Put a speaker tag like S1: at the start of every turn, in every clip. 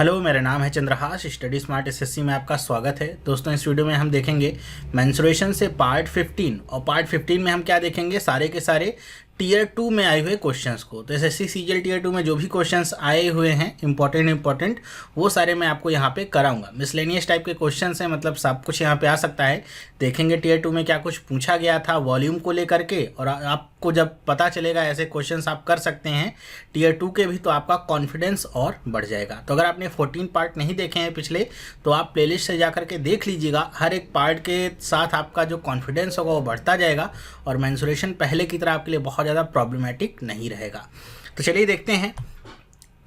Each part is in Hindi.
S1: हेलो, मेरा नाम है चंद्रहास। स्टडी स्मार्ट एसएससी में आपका स्वागत है। दोस्तों, इस वीडियो में हम देखेंगे मेंसुरेशन से पार्ट 15 और पार्ट 15 में हम क्या देखेंगे, सारे के सारे टीयर 2 में आए हुए क्वेश्चंस को। तो एसएससी सीजीएल टीयर 2 में जो भी क्वेश्चंस आए हुए हैं इंपॉर्टेंट वो सारे मैं आपको यहाँ पे कराऊंगा। मिसलेनियस टाइप के क्वेश्चंस हैं, मतलब सब कुछ यहाँ पे आ सकता है। देखेंगे टीयर 2 में क्या कुछ पूछा गया था वॉल्यूम को लेकर के, और आपको जब पता चलेगा ऐसे क्वेश्चंस आप कर सकते हैं टीयर 2 के भी, तो आपका कॉन्फिडेंस और बढ़ जाएगा। तो अगर आपने 14 पार्ट नहीं देखे हैं पिछले, तो आप प्लेलिस्ट से जा करके देख लीजिएगा। हर एक पार्ट के साथ आपका जो कॉन्फिडेंस होगा वो बढ़ता जाएगा और मेंसुरेशन पहले की तरह आपके लिए बहुत ज़्यादा प्रॉब्लमेटिक नहीं रहेगा। तो चलिए देखते हैं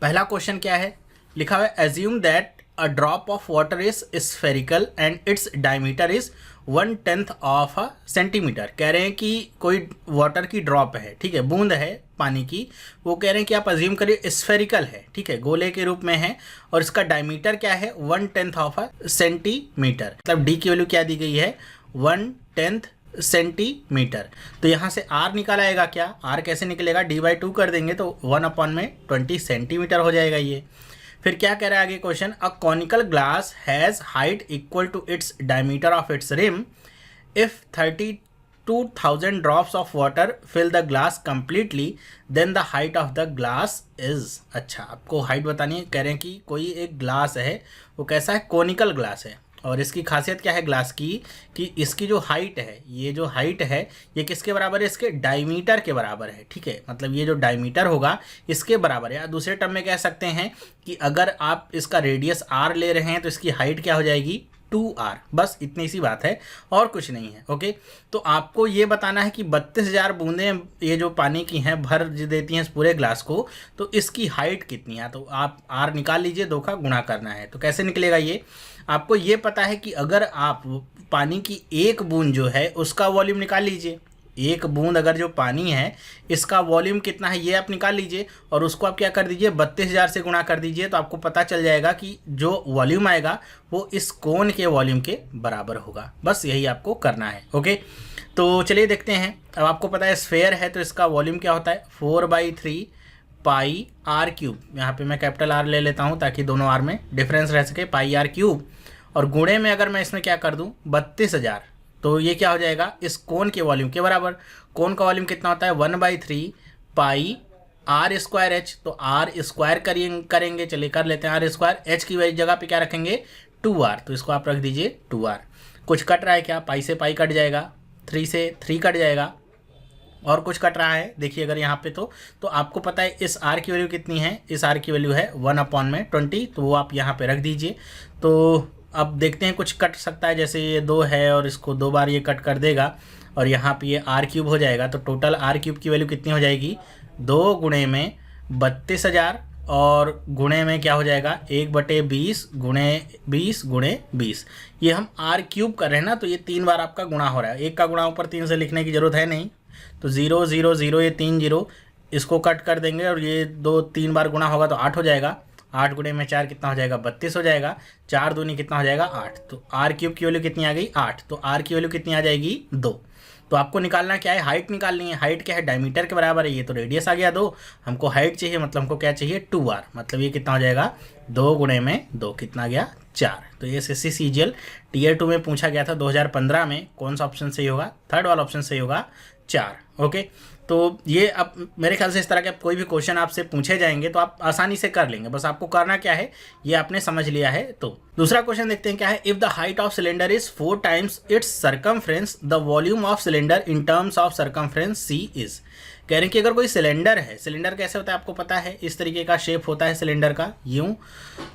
S1: पहला क्वेश्चन क्या है। लिखा हुआ है, assume that a drop of water is spherical and its diameter is 1/10 of a centimetre. कह रहे हैं कि कोई वाटर की ड्रॉप है, ठीक है, बूंद है पानी की। वो कह रहे हैं कि आप अज्यूम करिए स्फेरिकल है, ठीक है, गोले के रूप में है, और इसका डायमीटर क्या है 1/10 ऑफ अ सेंटीमीटर। मतलब डी की वैल्यू क्या दी गई है 1/10 सेंटीमीटर। तो यहाँ से r निकाला आएगा क्या, r कैसे निकलेगा, d/2 कर देंगे तो 1/20 सेंटीमीटर हो जाएगा ये। फिर क्या कह रहा है आगे question, a conical glass has height equal to its diameter of its rim if 32,000 drops of water fill the glass completely then the height of the glass is. अच्छा, आपको हाइट बतानी है। कह रहे हैं कि कोई एक ग्लास है, वो कैसा है, कॉनिकल ग्लास है, और इसकी खासियत क्या है ग्लास की, कि इसकी जो हाइट है, ये जो हाइट है ये किसके बराबर है, इसके डायमीटर के बराबर है, ठीक है। मतलब ये जो डायमीटर होगा इसके बराबर है। या दूसरे टर्म में कह सकते हैं कि अगर आप इसका रेडियस r ले रहे हैं तो इसकी हाइट क्या हो जाएगी 2r। बस इतनी सी बात है और कुछ नहीं है। ओके, तो आपको ये बताना है कि 32,000 बूंदें ये जो पानी की हैं भर देती हैं इस पूरे ग्लास को, तो इसकी हाइट कितनी है। तो आप r निकाल लीजिए, 2 का गुणा करना है। तो कैसे निकलेगा ये, आपको ये पता है कि अगर आप पानी की एक बूंद जो है उसका वॉल्यूम निकाल लीजिए, एक बूंद अगर जो पानी है इसका वॉल्यूम कितना है ये आप निकाल लीजिए, और उसको आप क्या कर दीजिए 32,000 से गुणा कर दीजिए, तो आपको पता चल जाएगा कि जो वॉल्यूम आएगा वो इस कोन के वॉल्यूम के बराबर होगा। बस यही आपको करना है। ओके, तो चलिए देखते हैं। अब आपको पता है स्फेयर है तो इसका वॉल्यूम क्या होता है 4/3 पाई r क्यूब। यहाँ पे मैं कैपिटल R ले लेता हूँ ताकि दोनों r में डिफरेंस रह सके, पाई r क्यूब। और गुणे में अगर मैं इसमें क्या कर दूँ 32,000, तो ये क्या हो जाएगा इस कोन के वॉल्यूम के बराबर। कोन का वॉल्यूम कितना होता है 1/3 पाई r²h। तो r स्क्वायर करेंगे, चलिए कर लेते हैं r²। h की जगह पे क्या रखेंगे 2r, तो इसको आप रख दीजिए 2r। कुछ कट रहा है क्या, पाई से पाई कट जाएगा, 3 से 3 कट जाएगा, और कुछ कट रहा है देखिए अगर यहाँ पे, तो आपको पता है इस r की वैल्यू कितनी है, इस r की वैल्यू है 1/20, तो वो आप यहाँ पे रख दीजिए। तो अब देखते हैं कुछ कट सकता है, जैसे ये 2 है और इसको 2 बार ये कट कर देगा और यहाँ पे ये r³ हो जाएगा। तो टोटल r³ की वैल्यू कितनी हो जाएगी 2 गुणे में 32,000 और गुणे में क्या हो जाएगा 1/20 गुणे 20 गुणे 20। ये हम r³ कर रहे हैं ना, तो ये 3 बार आपका गुणा हो रहा है। एक का गुणा ऊपर 3 से लिखने की ज़रूरत है नहीं, तो 0 0 0 ये 3 0, इसको कट कर देंगे और ये 2-3 बार गुणा होगा तो 8 हो जाएगा। 8 गुणे में 4 कितना हो जाएगा 32 हो जाएगा। 4 दूनी कितना हो जाएगा 8। तो r³ की वैल्यू कितनी आ गई 8। तो r की वैल्यू कितनी आ जाएगी 2। तो आपको निकालना क्या है, हाइट निकालनी है। हाइट क्या है डायमीटर के बराबर है, ये तो रेडियस आ गया 2, हमको हाइट चाहिए, मतलब हमको क्या चाहिए 2r। मतलब ये कितना हो जाएगा 2 गुणे में 2 कितना गया 4। तो ये एसएससी सीजीएल टीयर 2 में पूछा गया था 2015 में। कौन सा ऑप्शन सही होगा, थर्ड वाला ऑप्शन सही होगा 4। ओके, तो ये अब मेरे ख्याल से इस तरह के कोई भी क्वेश्चन आपसे पूछे जाएंगे तो आप आसानी से कर लेंगे। बस आपको करना क्या है ये आपने समझ लिया है। तो दूसरा क्वेश्चन देखते हैं क्या है, if the height of cylinder is 4 times its circumference the volume of cylinder in terms of circumference C is. कह रहे हैं कि अगर कोई सिलेंडर है, सिलेंडर कैसे होता है आपको पता है, इस तरीके का शेप होता है सिलेंडर का, यूं।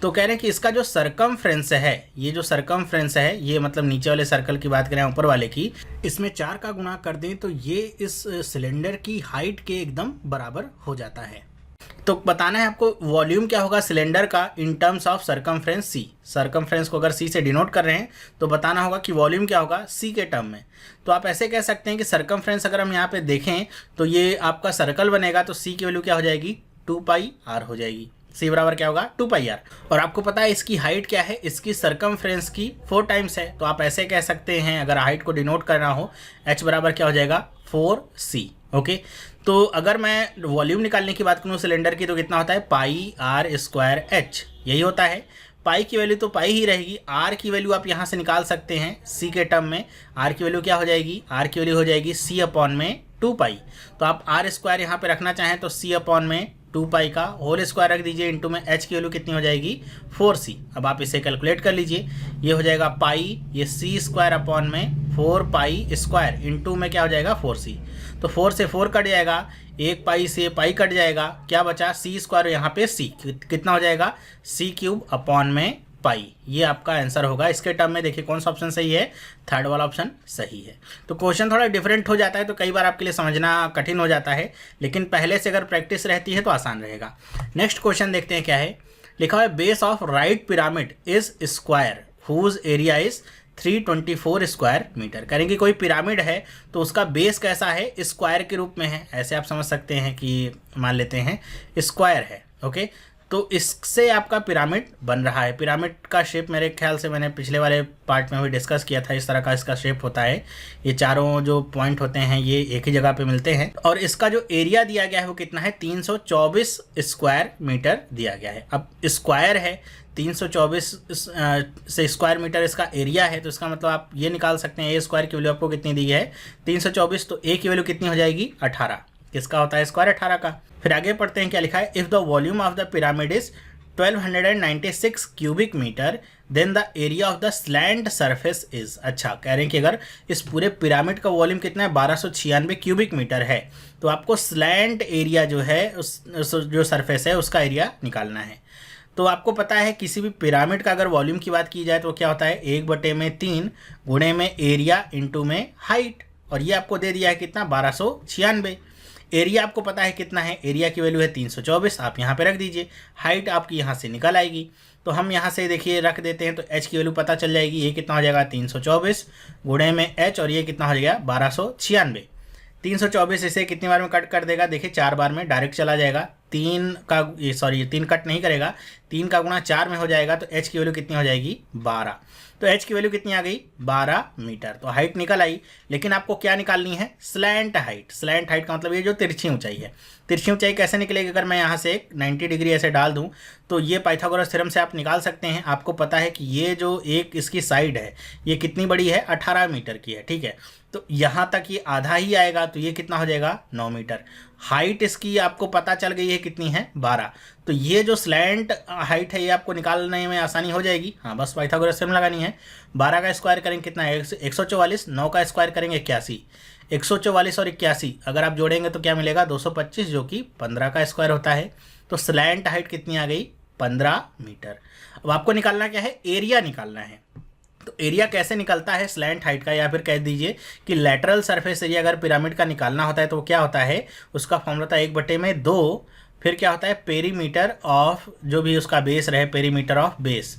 S1: तो कह रहे हैं कि इसका जो सरकमफ्रेंस है, ये जो सरकमफ्रेंस है, ये मतलब नीचे वाले सर्कल की बात करें ऊपर वाले की, इसमें 4 का गुणा कर दें तो ये इस सिलेंडर की हाइट के एकदम बराबर हो जाता है। तो बताना है आपको वॉल्यूम क्या होगा सिलेंडर का in terms of circumference C. Circumference को अगर सी से डिनोट कर रहे हैं तो बताना होगा कि वॉल्यूम क्या होगा सी के टर्म में। तो आप ऐसे कह सकते हैं कि सरकमफ्रेंस अगर हम यहाँ पे देखें तो ये आपका सर्कल बनेगा, तो सी की वैल्यू क्या हो जाएगी 2πr हो जाएगी। सी बराबर क्या होगा 2πr। और आपको पता है इसकी हाइट क्या है, इसकी सरकमफ्रेंस की 4 टाइम्स है। तो आप ऐसे कह सकते हैं अगर हाइट को डिनोट करना हो, h बराबर क्या हो जाएगा 4c। ओके, तो अगर मैं वॉल्यूम निकालने की बात करूँ सिलेंडर की तो कितना होता है पाई आर स्क्वायर एच, यही होता है। पाई की वैल्यू तो पाई ही रहेगी, आर की वैल्यू आप यहाँ से निकाल सकते हैं सी के टर्म में। आर की वैल्यू क्या हो जाएगी, आर की वैल्यू हो जाएगी सी अपॉन में 2 पाई। तो आप आर स्क्वायर यहाँ पे रखना चाहें तो सी अपॉन में 2 पाई का होल स्क्वायर रख दीजिए, इंटू में एच की वैल्यू कितनी हो जाएगी 4c। अब आप इसे कैलकुलेट कर लीजिए, ये हो जाएगा पाई, ये सी स्क्वायर अपॉन में 4 पाई स्क्वायर, इंटू में क्या हो जाएगा 4c। तो 4 से 4 कट जाएगा, 1 पाई से पाई कट जाएगा, क्या बचा सी स्क्वायर, यहाँ पे सी कितना हो जाएगा सी क्यूब अपॉन में पाई। ये आपका आंसर होगा इसके टर्म में। देखिए कौन सा ऑप्शन सही है, थर्ड वाला ऑप्शन सही है। तो क्वेश्चन थोड़ा डिफरेंट हो जाता है तो कई बार आपके लिए समझना कठिन हो जाता है, लेकिन पहले से अगर प्रैक्टिस रहती है तो आसान रहेगा। नेक्स्ट क्वेश्चन देखते हैं क्या है। लिखा हुआ है base of right pyramid is square whose area is 324 square metre. करेंगे कोई पिरामिड है तो उसका बेस कैसा है, स्क्वायर के रूप में है। ऐसे आप समझ सकते हैं कि मान लेते हैं स्क्वायर है। ओके, तो इससे आपका पिरामिड बन रहा है। पिरामिड का शेप मेरे ख्याल से मैंने पिछले वाले पार्ट में भी डिस्कस किया था, इस तरह का इसका शेप होता है। ये चारों जो पॉइंट होते हैं ये एक ही जगह पे मिलते हैं, और इसका जो एरिया दिया गया है वो कितना है 324 स्क्वायर मीटर दिया गया है। अब स्क्वायर है, 324 से स्क्वायर मीटर इसका एरिया है, तो इसका मतलब आप ये निकाल सकते हैं ए स्क्वायर की वैल्यू आपको कितनी दी है 324, तो ए की वैल्यू कितनी हो जाएगी 18। किसका होता है स्क्वायर 18 का। फिर आगे पढ़ते हैं क्या लिखा है। If the volume of the pyramid is 1296 cubic metre then the area of the slant surface is. अच्छा, कह रहे हैं कि अगर इस पूरे पिरामिड का वॉल्यूम कितना है 1296 क्यूबिक मीटर है, तो आपको स्लैंट एरिया जो है उस जो सरफेस है उसका एरिया निकालना है। तो आपको पता है किसी भी पिरामिड का अगर वॉल्यूम की बात की जाए तो क्या होता है 1/3 गुणे में एरिया इंटू में हाइट, और ये आपको दे दिया है कितना 1296। एरिया आपको पता है कितना है, एरिया की वैल्यू है 324, आप यहाँ पे रख दीजिए। हाइट आपकी यहाँ से निकल आएगी, तो हम यहाँ से देखिए रख देते हैं तो एच की वैल्यू पता चल जाएगी। ये कितना हो जाएगा 324 गुणे में एच, और ये कितना हो जाएगा 1296। 324 इसे कितनी बार में कट कर देगा, देखिए 4 बार में डायरेक्ट चला जाएगा। 3 कट नहीं करेगा, 3 का गुणा 4 में हो जाएगा, तो एच की वैल्यू कितनी हो जाएगी 12। तो एच की वैल्यू कितनी आ गई 12 मीटर। तो हाइट निकल आई, लेकिन आपको क्या निकालनी है स्लैंट हाइट। स्लैंट हाइट का मतलब ये जो तिरछी ऊंचाई है। तिरछी ऊंचाई कैसे निकलेगी, अगर मैं यहाँ से एक 90 डिग्री ऐसे डाल दूँ तो ये पाइथागोरस थ्योरम से आप निकाल सकते हैं। आपको पता है कि ये जो एक इसकी साइड है ये कितनी बड़ी है 18 मीटर की है, ठीक है। तो यहाँ तक ये आधा ही आएगा, तो ये कितना हो जाएगा 9 मीटर। हाइट इसकी आपको पता चल गई है कितनी है 12। तो ये जो स्लैंट हाइट है ये आपको निकालने में आसानी हो जाएगी। हाँ, बस पाइथागोरस थ्योरम लगानी है। 12 का स्क्वायर करेंगे कितना है 144, 9 का स्क्वायर करेंगे 81। 144 और 81 अगर आप जोड़ेंगे तो क्या मिलेगा 225, जो कि 15 का स्क्वायर होता है। तो स्लैंट हाइट कितनी आ गई 15 मीटर। अब आपको निकालना क्या है, एरिया निकालना है। तो एरिया कैसे निकलता है स्लैंट हाइट का, या फिर कह दीजिए कि लेटरल सरफेस एरिया अगर पिरामिड का निकालना होता है तो क्या होता है, उसका फॉर्मूला होता है 1/2, फिर क्या होता है पेरीमीटर ऑफ जो भी उसका बेस रहे, perimeter of base,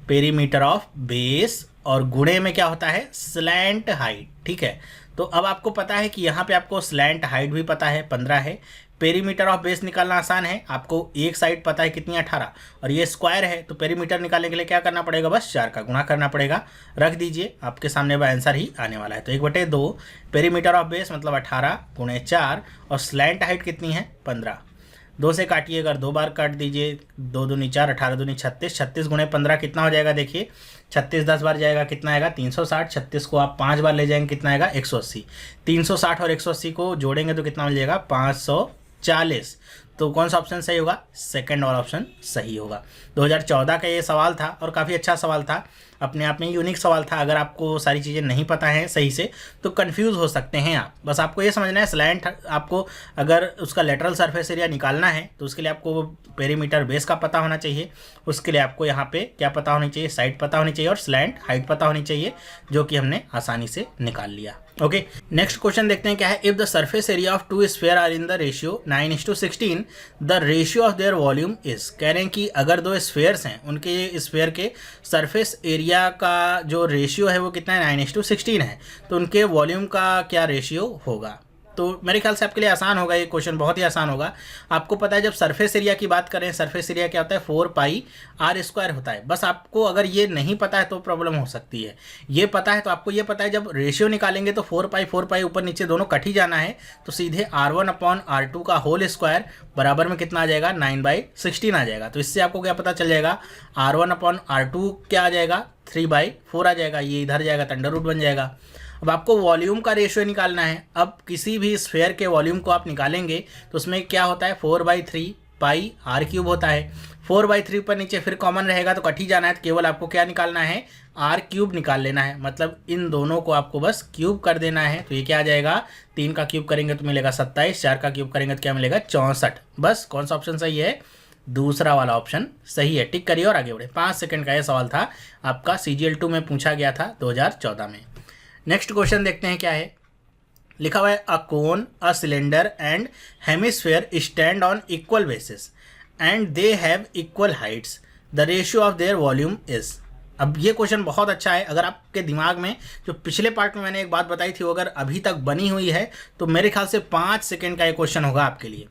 S1: perimeter of base, और गुणे में क्या होता है स्लैंट हाइट, ठीक है। तो अब आपको पता है कि यहाँ पे आपको स्लैंट हाइट भी पता है 15 है, पेरीमीटर ऑफ बेस निकालना आसान है। आपको एक साइड पता है कितनी 18, और ये स्क्वायर है, तो पेरीमीटर निकालने के लिए क्या करना पड़ेगा, बस 4 का गुणा करना पड़ेगा। रख दीजिए, आपके सामने वह आंसर ही आने वाला है। तो 1/2 पेरीमीटर ऑफ बेस मतलब 18 गुणे 4, और स्लैंट हाइट कितनी है 15। 2 से काटिए, अगर 2 बार काट दीजिए, 2 दूनी 4, 18 दूनी 36, 36 गुणे 15 कितना हो जाएगा, देखिए 36 10 बार जाएगा कितना आएगा 360। 36 को आप 5 बार ले जाएंगे कितना आएगा 180। 360 और 180 को जोड़ेंगे तो कितना मिल जाएगा 540। तो कौन सा ऑप्शन सही होगा, सेकंड वाला ऑप्शन सही होगा। 2014 का ये सवाल था और काफ़ी अच्छा सवाल था, अपने आप में यूनिक सवाल था। अगर आपको सारी चीज़ें नहीं पता हैं सही से तो कंफ्यूज हो सकते हैं आप। बस आपको ये समझना है स्लैंट, आपको अगर उसका लेटरल सरफेस एरिया निकालना है तो उसके लिए आपको पेरीमीटर बेस का पता होना चाहिए। उसके लिए आपको यहाँ पे क्या पता होनी चाहिए, साइड पता होनी चाहिए और स्लैंट हाइट पता होनी चाहिए, जो कि हमने आसानी से निकाल लिया। ओके, नेक्स्ट क्वेश्चन देखते हैं क्या है। If the surface area of 2 sphere are in the ratio 9:16 the ratio of their volume is. कह रहे हैं कि अगर 2 स्फीयर्स हैं, उनके स्फीयर के सरफेस एरिया का जो रेशियो है वो कितना है 9:16 है, तो उनके वॉल्यूम का क्या रेशियो होगा। तो मेरे ख्याल से आपके लिए आसान होगा, ये क्वेश्चन बहुत ही आसान होगा। आपको पता है जब सरफेस एरिया की बात करें, सरफेस एरिया क्या होता है 4πr² होता है। बस आपको अगर ये नहीं पता है तो प्रॉब्लम हो सकती है। ये पता है तो आपको ये पता है जब रेशियो निकालेंगे तो 4π ऊपर नीचे दोनों कट ही जाना है, तो सीधे R1/R2 का होल स्क्वायर बराबर में कितना आ जाएगा 9/16 आ जाएगा। तो इससे आपको क्या पता चल जाएगा, R1/R2 क्या आ जाएगा 3/4 आ जाएगा, ये इधर जाएगा तो अंडर रूट बन जाएगा। अब आपको वॉल्यूम का रेशियो निकालना है। अब किसी भी स्फेयर के वॉल्यूम को आप निकालेंगे तो उसमें क्या होता है 4/3πr³ होता है। 4/3 पर नीचे फिर कॉमन रहेगा तो कट ही जाना है, तो केवल आपको क्या निकालना है r³ निकाल लेना है। मतलब इन दोनों को आपको बस क्यूब कर देना है। तो ये क्या आ जाएगा, 3 का क्यूब करेंगे तो मिलेगा 27, 4 का क्यूब करेंगे तो क्या मिलेगा 64। बस कौन सा ऑप्शन सही है, दूसरा वाला ऑप्शन सही है। टिक करिए और आगे बढ़े। 5 सेकंड का यह सवाल था, आपका CGL2 में पूछा गया था 2014 में। नेक्स्ट क्वेश्चन देखते हैं क्या है। लिखा हुआ है a cone, a cylinder and hemisphere stand on equal basis and they have equal heights, the ratio of their volume is. अब ये क्वेश्चन बहुत अच्छा है। अगर आपके दिमाग में जो पिछले पार्ट में मैंने एक बात बताई थी वो अगर अभी तक बनी हुई है तो मेरे ख्याल से 5 सेकंड का ये क्वेश्चन होगा आपके लिए।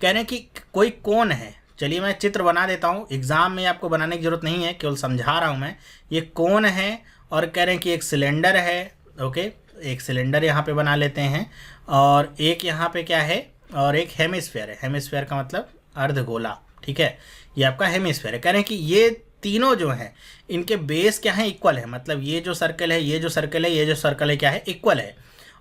S1: कह रहे हैं कि कोई कोन है, चलिए मैं चित्र बना देता हूँ, एग्जाम में आपको बनाने की जरूरत नहीं है, केवल समझा रहा हूँ मैं। ये कोन है और कह रहे हैं कि एक सिलेंडर है, ओके, एक सिलेंडर यहाँ पे बना लेते हैं, और एक यहाँ पे क्या है, और एक हेमिस्फेयर है। हेमिस्फेयर का मतलब अर्धगोला, ठीक है, ये आपका हेमिस्फेयर है। कह रहे हैं कि ये तीनों जो हैं इनके बेस क्या है, इक्वल है। मतलब ये जो सर्कल है, ये जो सर्कल है, ये जो सर्कल है क्या है, इक्वल है।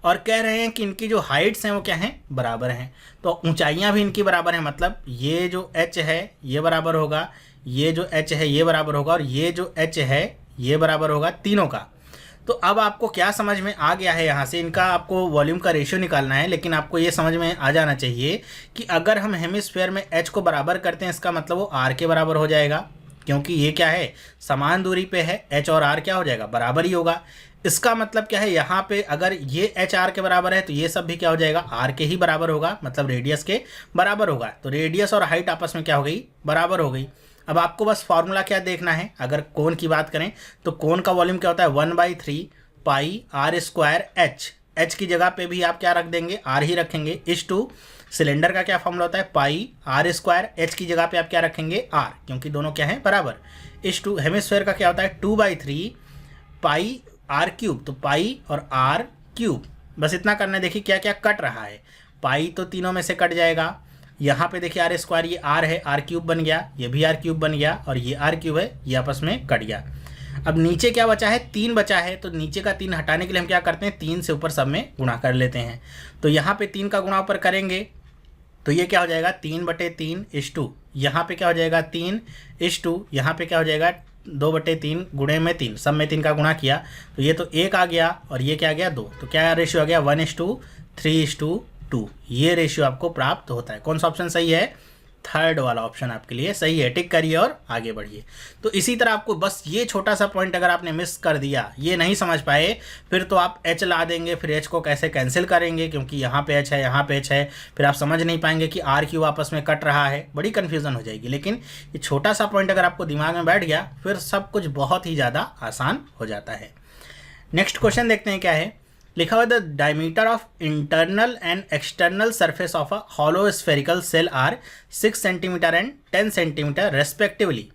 S1: और कह रहे हैं कि इनकी जो हाइट्स हैं वो क्या हैं, बराबर हैं। तो ऊंचाइयां भी इनकी बराबर हैं। मतलब ये जो h है ये बराबर होगा, ये जो h है ये बराबर होगा, और ये जो h है ये बराबर होगा तीनों का। तो अब आपको क्या समझ में आ गया है, यहाँ से इनका आपको वॉल्यूम का रेशियो निकालना है। लेकिन आपको ये समझ में आ जाना चाहिए कि अगर हम हेमिस्फेयर में h को बराबर करते हैं इसका मतलब वो r के बराबर हो जाएगा, क्योंकि ये क्या है समान दूरी पे है, h और r क्या हो जाएगा बराबर ही होगा। इसका मतलब क्या है, यहाँ पे अगर ये h r के बराबर है तो ये सब भी क्या हो जाएगा r के ही बराबर होगा, मतलब रेडियस के बराबर होगा। तो रेडियस और हाइट आपस में क्या हो गई, बराबर हो गई। अब आपको बस फॉर्मूला क्या देखना है, अगर कोन की बात करें तो कोन का वॉल्यूम क्या होता है 1/3πr²h। h की जगह पे भी आप क्या रख देंगे, r ही रखेंगे। इस टू सिलेंडर का क्या फॉर्मूला होता है πr², h की जगह पे आप क्या रखेंगे r, क्योंकि दोनों क्या हैं बराबर। इस टू हेमिस्फेयर का क्या होता है 2/3πr³, तो पाई और r³। बस इतना करना है। देखिए क्या क्या कट रहा है, पाई तो तीनों में से कट जाएगा। यहाँ पे देखिए r², ये r है, r³ बन गया, ये भी r³ बन गया, और ये r³ है, ये आपस में कट गया। अब नीचे क्या बचा है, 3 बचा है। तो नीचे का 3 हटाने के लिए हम क्या करते हैं, 3 से ऊपर सब में गुणा कर लेते हैं। तो यहाँ पे 3 का गुणा ऊपर करेंगे तो ये क्या हो जाएगा 3/3 इस टू, यहाँ पे क्या हो जाएगा 3 इस टू, यहाँ पे क्या हो जाएगा 2/3 गुणे में 3, सब में 3 का गुणा किया तो ये तो 1 आ गया, और ये क्या आ गया 2। तो क्या रेशियो आ गया 1:3:2। ये रेशियो आपको प्राप्त होता है। कौन सा ऑप्शन सही है, थर्ड वाला ऑप्शन आपके लिए सही है। टिक करिए और आगे बढ़िए। तो इसी तरह आपको बस ये छोटा सा पॉइंट अगर आपने मिस कर दिया, ये नहीं समझ पाए, फिर तो आप h ला देंगे, फिर h को कैसे कैंसिल करेंगे, क्योंकि यहाँ पे h है, यहाँ पे h है, फिर आप समझ नहीं पाएंगे कि r³ आपस में कट रहा है, बड़ी कन्फ्यूजन हो जाएगी। लेकिन ये छोटा सा पॉइंट अगर आपको दिमाग में बैठ गया फिर सब कुछ बहुत ही ज़्यादा आसान हो जाता है। नेक्स्ट क्वेश्चन देखते हैं क्या है। लिखा हुआ the diameter of internal and external surface of a hollow spherical shell are 6 centimetre and 10 centimetre respectively.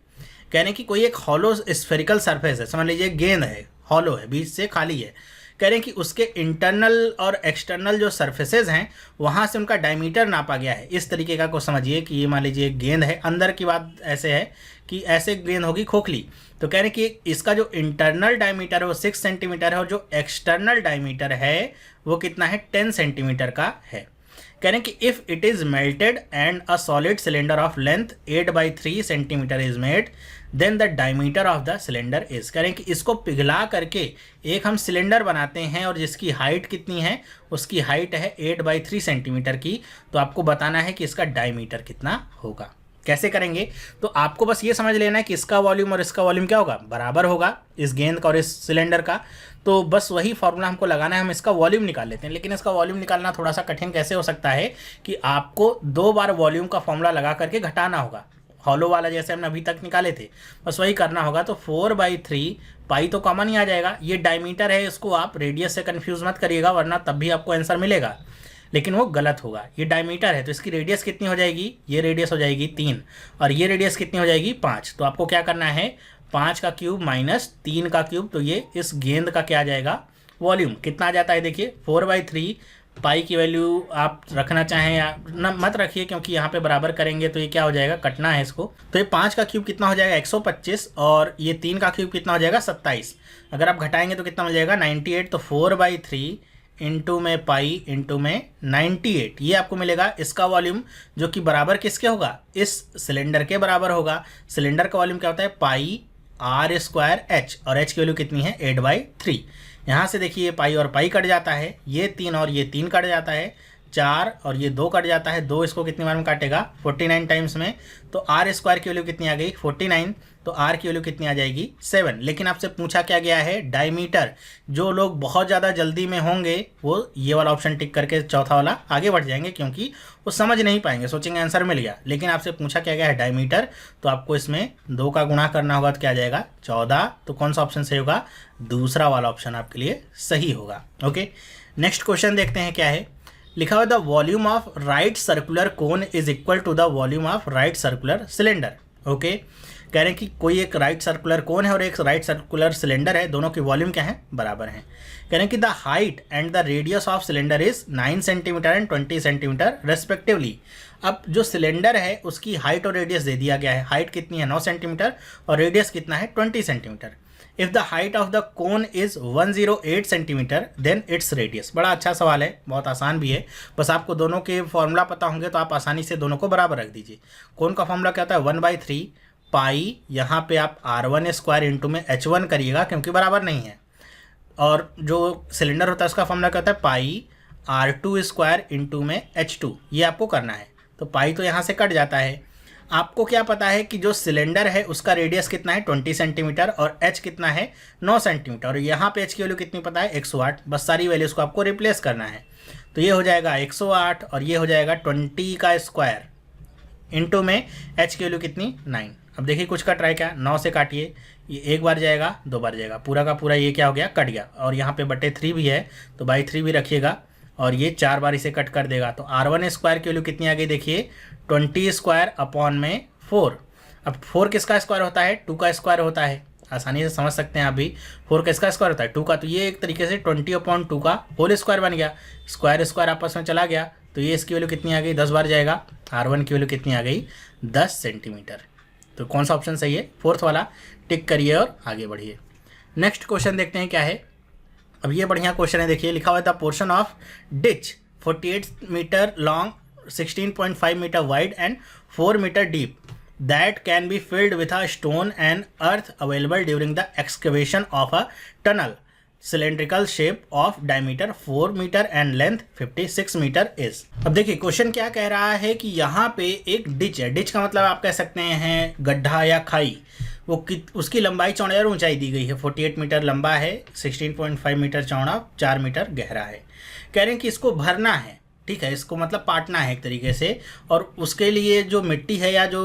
S1: कहने की कोई एक हॉलो स्फेरिकल सरफेस है, समझ लीजिए गेंद है, हॉलो है, बीच से खाली है। कह रहे हैं कि उसके इंटरनल और एक्सटर्नल जो सरफेसेज हैं वहाँ से उनका डायमीटर नापा गया है। इस तरीके का को समझिए कि ये मान लीजिए गेंद है, अंदर की बात ऐसे है कि ऐसे गेंद होगी खोखली। तो कह रहे हैं कि इसका जो इंटरनल डायमीटर है वो 6 सेंटीमीटर है, और जो एक्सटर्नल डायमीटर है वो कितना है 10 सेंटीमीटर का है। कह रहे हैं कि if it is melted and a solid cylinder of length 8/3 centimetre is made then the diameter of the cylinder is. कह रहे हैं कि इसको पिघला करके एक हम सिलेंडर बनाते हैं और जिसकी हाइट कितनी है, उसकी हाइट है 8/3 सेंटीमीटर की। तो आपको बताना है कि इसका डायमीटर कितना होगा। कैसे करेंगे, तो आपको बस ये समझ लेना है कि इसका वॉल्यूम और इसका वॉल्यूम क्या होगा, बराबर होगा, इस गेंद का और इस सिलेंडर का। तो बस वही फॉर्मूला हमको लगाना है, हम इसका वॉल्यूम निकाल लेते हैं। लेकिन इसका वॉल्यूम निकालना थोड़ा सा कठिन कैसे हो सकता है कि आपको 2 बार वॉल्यूम का फॉर्मूला लगा करके घटाना होगा। हॉलो वाला जैसे हमने अभी तक निकाले थे बस वही करना होगा। तो 4/3 पाई तो कॉमन ही आ जाएगा। ये डायमीटर है, इसको आप रेडियस से कन्फ्यूज़ मत करिएगा वरना तब भी आपको आंसर मिलेगा। लेकिन वो गलत होगा। ये डायमीटर है तो इसकी रेडियस कितनी हो जाएगी, ये रेडियस हो जाएगी 3 और ये रेडियस कितनी हो जाएगी 5। तो आपको क्या करना है 5 का क्यूब माइनस 3 का क्यूब, तो ये इस गेंद का क्या आ जाएगा वॉल्यूम कितना आ जाता है। देखिए 4/3 पाई की वैल्यू आप रखना चाहें या न मत रखिए, क्योंकि यहाँ पे बराबर करेंगे तो ये क्या हो जाएगा, कटना है इसको। तो ये 5 का क्यूब कितना हो जाएगा 125 और ये 3 का क्यूब कितना हो जाएगा 27। अगर आप घटाएंगे तो कितना मिल जाएगा 98। तो 4/3 इंटू में पाई इंटू में 98 ये आपको मिलेगा इसका वॉल्यूम, जो कि बराबर किसके होगा, इस सिलेंडर के बराबर होगा। सिलेंडर का वॉल्यूम क्या होता है पाई r² h और h की वैल्यू कितनी है 8/3। यहाँ से देखिए पाई और पाई कट जाता है, ये 3 और ये 3 कट जाता है, 4 और ये 2 कट जाता है, 2 इसको कितनी बार में काटेगा 49 टाइम्स में। तो r² की वैल्यू कितनी आ गई 49, तो r की वैल्यू कितनी आ जाएगी 7। लेकिन आपसे पूछा क्या गया है डायमीटर। जो लोग बहुत ज़्यादा जल्दी में होंगे वो ये वाला ऑप्शन टिक करके चौथा वाला आगे बढ़ जाएंगे, क्योंकि वो समझ नहीं पाएंगे, सोचेंगे आंसर मिल गया। लेकिन आपसे पूछा क्या गया है डायमीटर, तो आपको इसमें 2 का गुणा करना होगा तो क्या आ जाएगा 14। तो कौन सा ऑप्शन सही होगा, दूसरा वाला ऑप्शन आपके लिए सही होगा। ओके, नेक्स्ट क्वेश्चन देखते हैं क्या है। लिखा हुआ the volume of right circular cone is equal to the volume of right circular cylinder. Okay, कह रहे हैं कि कोई एक राइट सर्कुलर कोन है और एक राइट सर्कुलर सिलेंडर है, दोनों की वॉल्यूम क्या है बराबर हैं। कह रहे हैं कि the height and the radius of cylinder is 9 centimetre and 20 centimetre respectively. अब जो सिलेंडर है उसकी हाइट और रेडियस दे दिया गया है, हाइट कितनी है 9 सेंटीमीटर और रेडियस कितना है 20 centimetre. If the height of the cone is 108 centimetre then its radius. बड़ा अच्छा सवाल है, बहुत आसान भी है, बस आपको दोनों के फॉर्मूला पता होंगे तो आप आसानी से दोनों को बराबर रख दीजिए। कोन का फॉर्मूला क्या होता है 1/3 पाई, यहाँ पे आप r1² इंटू में h1 करिएगा क्योंकि बराबर नहीं है। और जो सिलेंडर होता है उसका फॉर्मूला क्या होता है पाई r2² इंटू में h2, ये आपको करना है। तो पाई तो यहाँ से कट जाता है। आपको क्या पता है कि जो सिलेंडर है उसका रेडियस कितना है 20 सेंटीमीटर और h कितना है 9 सेंटीमीटर, और यहाँ पे h की वैल्यू कितनी पता है 108। बस सारी वैल्यूज़ को आपको रिप्लेस करना है। तो ये हो जाएगा 108 और ये हो जाएगा 20 का स्क्वायर इंटू में h की वैल्यू कितनी 9। अब देखिए कुछ कट रहा है क्या, 9 से काटिए, ये एक बार जाएगा 2 बार जाएगा, पूरा का पूरा ये क्या हो गया कट गया। और यहाँ पे बटे 3 भी है तो बाई 3 भी रखिएगा और ये 4 बार इसे कट कर देगा। तो r1² की वैल्यू कितनी आ गई देखिए 20² अपॉन में 4। अब 4 किसका स्क्वायर होता है 2 का स्क्वायर होता है, आसानी से समझ सकते हैं आप भी। 4 किसका स्क्वायर होता है 2 का, तो ये एक तरीके से 20/2 का होल स्क्वायर बन गया। स्क्वायर स्क्वायर आपस में चला गया तो ये इसकी वैल्यू कितनी आ गई 10 बार जाएगा, r1 की वैल्यू कितनी आ गई 10 सेंटीमीटर। तो कौन सा ऑप्शन सही है, फोर्थ वाला, टिक करिए और आगे बढ़िए। नेक्स्ट क्वेश्चन देखते हैं क्या है। अब ये बढ़िया क्वेश्चन है, देखिए लिखा हुआ था portion of ditch 48 metre long 16.5 metre wide and 4 metre deep that can be filled with a stone and earth available during the excavation of a tunnel cylindrical shape of diameter 4 meter and length 56 meter is। अब देखिए क्वेश्चन क्या कह रहा है कि यहाँ पे एक डिच है, डिच का मतलब आप कह सकते हैं गड्ढा या खाई। वो उसकी लंबाई चौड़ाई और ऊंचाई दी गई है, 48 मीटर लंबा है, 16.5 मीटर चौड़ा, 4 मीटर गहरा है। कह रहे हैं कि इसको भरना है, ठीक है, इसको मतलब पाटना है एक तरीके से। और उसके लिए जो मिट्टी है या जो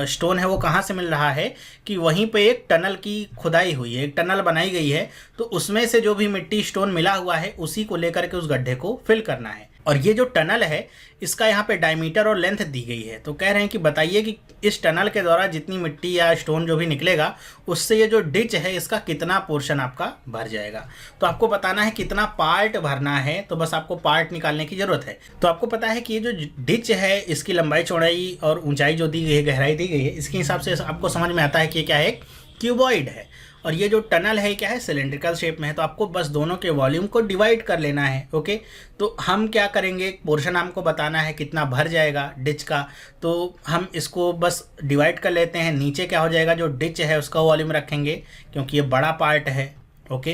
S1: स्टोन है वो कहाँ से मिल रहा है कि वहीं पे एक टनल की खुदाई हुई है, एक टनल बनाई गई है, तो उसमें से जो भी मिट्टी स्टोन मिला हुआ है उसी को लेकर के उस गड्ढे को फिल करना है। और ये जो टनल है इसका यहाँ पे डायमीटर और लेंथ दी गई है। तो कह रहे हैं कि बताइए कि इस टनल के द्वारा जितनी मिट्टी या स्टोन जो भी निकलेगा उससे ये जो डिच है इसका कितना पोर्शन आपका भर जाएगा। तो आपको बताना है कितना पार्ट भरना है, तो बस आपको पार्ट निकालने की ज़रूरत है। तो आपको पता है कि ये जो डिच है इसकी लंबाई चौड़ाई और ऊंचाई जो दी गई है, गहराई दी गई है, इसके हिसाब से आपको समझ में आता है कि क्या है, क्यूबॉइड है। और ये जो टनल है क्या है सिलेंड्रिकल शेप में है। तो आपको बस दोनों के वॉल्यूम को डिवाइड कर लेना है। ओके, तो हम क्या करेंगे, पोर्शन हमको बताना है कितना भर जाएगा डिच का, तो हम इसको बस डिवाइड कर लेते हैं। नीचे क्या हो जाएगा, जो डिच है उसका वॉल्यूम रखेंगे क्योंकि ये बड़ा पार्ट है। ओके,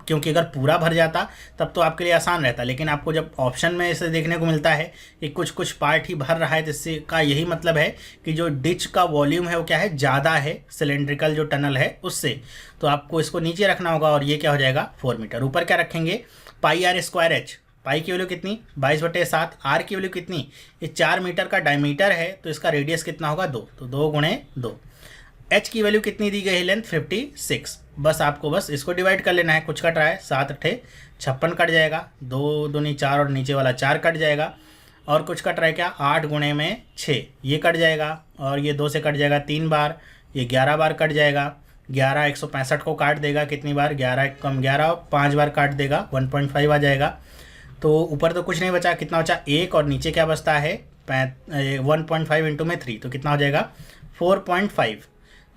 S1: क्योंकि अगर पूरा भर जाता तब तो आपके लिए आसान रहता, लेकिन आपको जब ऑप्शन में इसे देखने को मिलता है कि कुछ कुछ पार्ट ही भर रहा है, तो इससे का यही मतलब है कि जो डिच का वॉल्यूम है वो क्या है, ज़्यादा है सिलेंड्रिकल जो टनल है उससे। तो आपको इसको नीचे रखना होगा और ये क्या हो जाएगा 4 मीटर। ऊपर क्या रखेंगे पाई r² h, पाई की वैल्यू कितनी 22/7, आर की वैल्यू कितनी, ये 4 मीटर का डायमीटर है तो इसका रेडियस कितना होगा 2, तो 2 × 2। एच की वैल्यू कितनी दी गई है, लेंथ 56। बस आपको बस इसको डिवाइड कर लेना है, कुछ कट रहा है 7 अट्ठे 56 कट जाएगा, 2 दूनी 4 और नीचे वाला 4 कट जाएगा, और कुछ कट रहा है क्या 8 गुणे में 6 ये कट जाएगा, और ये 2 से कट जाएगा 3 बार, ये 11 बार कट जाएगा। 11 165 को काट देगा कितनी बार, 11 कम 11 5 बार काट देगा, 1.5 आ जाएगा। तो ऊपर तो कुछ नहीं बचा, कितना बचा 1, और नीचे क्या बचता है 1.5 इंटू में 3, तो कितना हो जाएगा 4.5।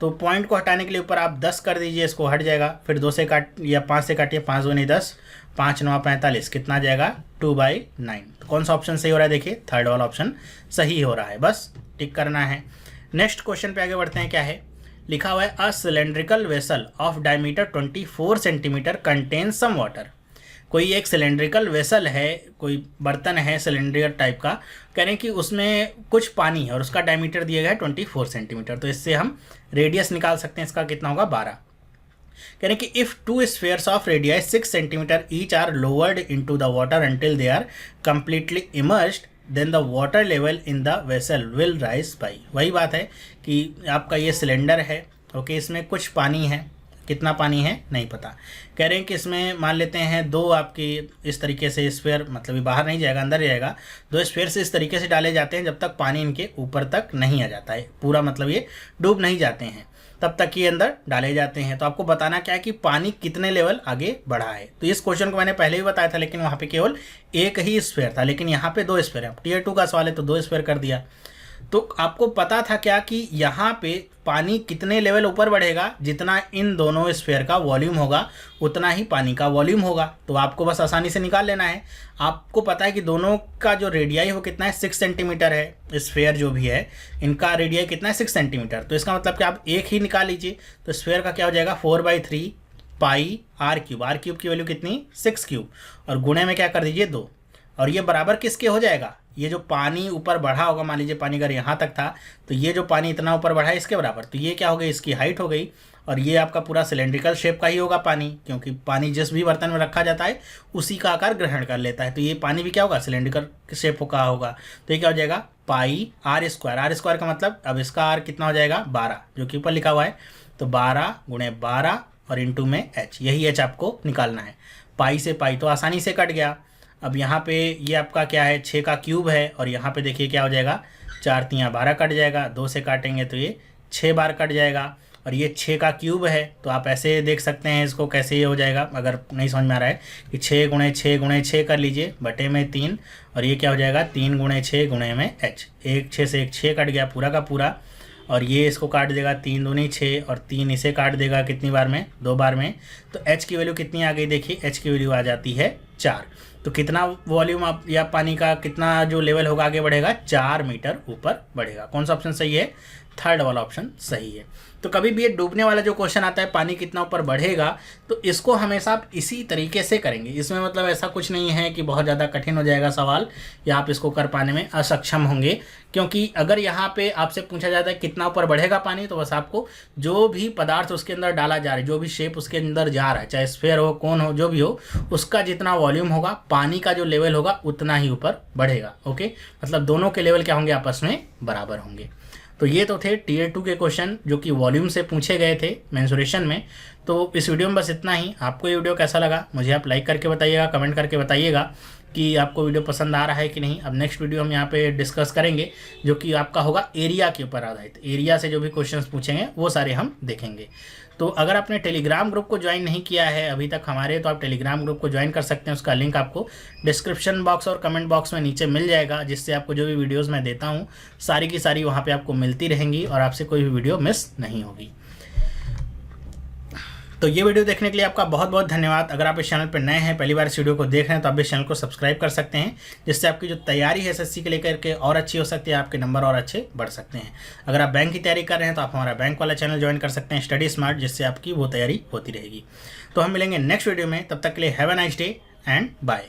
S1: तो पॉइंट को हटाने के लिए ऊपर आप 10 कर दीजिए, इसको हट जाएगा। फिर 2 से काट या 5 से काटिए, 5 दूनी 10, 5 9 45, कितना आ जाएगा 2/9। तो कौन सा ऑप्शन सही हो रहा है, देखिए थर्ड वाला ऑप्शन सही हो रहा है, बस टिक करना है। नेक्स्ट क्वेश्चन पे आगे बढ़ते हैं। क्या है लिखा हुआ है, a cylindrical vessel of diameter 24 centimetre contain some water. कोई एक सिलेंड्रिकल वेसल है, कोई बर्तन है सिलेंड्रिकल टाइप का, कह रहे हैं कि उसमें कुछ पानी है और उसका डायमीटर दिया गया है 24 सेंटीमीटर। तो इससे हम रेडियस निकाल सकते हैं, इसका कितना होगा 12। कह रहे हैं कि if 2 spheres of radius 6 centimetre each are lowered into the water until they are completely immersed then the water level in the vessel will rise by. वही बात है कि आपका ये सिलेंडर है, ओके, इसमें कुछ पानी है, कितना पानी है नहीं पता। कह रहे हैं कि इसमें मान लेते हैं 2 आपकी इस तरीके से स्फेयर, मतलब ये बाहर नहीं जाएगा अंदर जाएगा, 2 स्फेयर से इस तरीके से डाले जाते हैं जब तक पानी इनके ऊपर तक नहीं आ जाता है पूरा, मतलब ये डूब नहीं जाते हैं, तब तक ये अंदर डाले जाते हैं। तो आपको बताना क्या है कि पानी कितने लेवल आगे बढ़ा है। तो इस क्वेश्चन को मैंने पहले भी बताया था, लेकिन वहाँ पे केवल एक ही स्फेयर था, लेकिन यहाँ पे 2 स्फेयर है। टियर 2 का सवाल है तो 2 स्फेयर कर दिया। तो आपको पता था क्या कि यहाँ पे पानी कितने लेवल ऊपर बढ़ेगा, जितना इन दोनों स्फेयर का वॉल्यूम होगा उतना ही पानी का वॉल्यूम होगा। तो आपको बस आसानी से निकाल लेना है। आपको पता है कि दोनों का जो रेडियाई हो कितना है 6 सेंटीमीटर है, स्फेयर जो भी है इनका रेडियाई कितना है 6 सेंटीमीटर। तो इसका मतलब कि आप एक ही निकाल लीजिए, तो स्फेयर का क्या हो जाएगा 4/3 पाई आर क्यूब की वैल्यू कितनी 6 क्यूब, और गुणे में क्या कर दीजिए 2, और ये बराबर किसके हो जाएगा, ये जो पानी ऊपर बढ़ा होगा, मान लीजिए पानी अगर यहाँ तक था तो ये जो पानी इतना ऊपर बढ़ा है इसके बराबर, तो ये क्या हो गई इसकी हाइट हो गई, और ये आपका पूरा सिलेंड्रिकल शेप का ही होगा पानी, क्योंकि पानी जिस भी बर्तन में रखा जाता है उसी का आकार ग्रहण कर लेता है। तो ये पानी भी क्या होगा सिलेंड्रिकल शेप का होगा। तो ये क्या हो जाएगा पाई आर स्क्वायर का मतलब अब इसका आर कितना हो जाएगा 12, जो कि ऊपर लिखा हुआ है। तो 12 गुणे 12 और इंटू में एच, यही एच आपको निकालना है। पाई से पाई तो आसानी से कट गया। अब यहाँ पे ये आपका क्या है 6 का क्यूब है, और यहाँ पे देखिए क्या हो जाएगा 4 3 12 कट जाएगा, 2 से काटेंगे तो ये 6 बार कट जाएगा, और ये 6 का क्यूब है। तो आप ऐसे देख सकते हैं इसको कैसे ये हो जाएगा, अगर नहीं समझ में आ रहा है कि 6 गुणे 6 गुणे 6 कर लीजिए बटे में 3, और ये क्या हो जाएगा 3 गुणे 6 गुणे में एच, 1 6 से 1 6 कट गया पूरा का पूरा, और ये इसको काट देगा 3 दूनी 6, और 3 इसे काट देगा कितनी बार में 2 बार में। तो एच की वैल्यू कितनी आ गई, देखिए एच की वैल्यू आ जाती है 4। तो कितना वॉल्यूम आप या पानी का कितना जो लेवल होगा आगे बढ़ेगा 4 मीटर ऊपर बढ़ेगा। कौन सा ऑप्शन सही है, थर्ड वाला ऑप्शन सही है। तो कभी भी ये डूबने वाला जो क्वेश्चन आता है पानी कितना ऊपर बढ़ेगा, तो इसको हमेशा आप इसी तरीके से करेंगे। इसमें मतलब ऐसा कुछ नहीं है कि बहुत ज़्यादा कठिन हो जाएगा सवाल या आप इसको कर पाने में असक्षम होंगे, क्योंकि अगर यहाँ पे आपसे पूछा जाता है कितना ऊपर बढ़ेगा पानी, तो बस आपको जो भी पदार्थ उसके अंदर डाला जा रहा है, जो भी शेप उसके अंदर जा रहा है, चाहे स्फेयर हो कोन हो जो भी हो, उसका जितना वॉल्यूम होगा पानी का जो लेवल होगा उतना ही ऊपर बढ़ेगा। ओके, मतलब दोनों के लेवल क्या होंगे आपस में बराबर होंगे। तो ये तो थे टियर 2 के क्वेश्चन जो कि वॉल्यूम से पूछे गए थे मेंसुरेशन में। तो इस वीडियो में बस इतना ही। आपको ये वीडियो कैसा लगा मुझे आप लाइक करके बताइएगा, कमेंट करके बताइएगा कि आपको वीडियो पसंद आ रहा है कि नहीं। अब नेक्स्ट वीडियो हम यहाँ पे डिस्कस करेंगे जो कि आपका होगा एरिया के ऊपर आधारित। एरिया से जो भी क्वेश्चंस पूछेंगे वो सारे हम देखेंगे। तो अगर आपने टेलीग्राम ग्रुप को ज्वाइन नहीं किया है अभी तक हमारे, तो आप टेलीग्राम ग्रुप को ज्वाइन कर सकते हैं। उसका लिंक आपको डिस्क्रिप्शन बॉक्स और कमेंट बॉक्स में नीचे मिल जाएगा, जिससे आपको जो भी वीडियोज़ मैं देता हूँ सारी की सारी वहाँ पर आपको मिलती रहेंगी और आपसे कोई भी वीडियो मिस नहीं होगी। तो ये वीडियो देखने के लिए आपका बहुत बहुत धन्यवाद। अगर आप इस चैनल पर नए हैं, पहली बार इस वीडियो को देख रहे हैं, तो आप इस चैनल को सब्सक्राइब कर सकते हैं, जिससे आपकी जो तैयारी है एसएससी के लेकर के और अच्छी हो सकती है, आपके नंबर और अच्छे बढ़ सकते हैं। अगर आप बैंक की तैयारी कर रहे हैं तो आप हमारा बैंक वाला चैनल ज्वाइन कर सकते हैं, स्टडी स्मार्ट, जिससे आपकी वो तैयारी होती रहेगी। तो हम मिलेंगे नेक्स्ट वीडियो में, तब तक के लिए have a nice day and bye.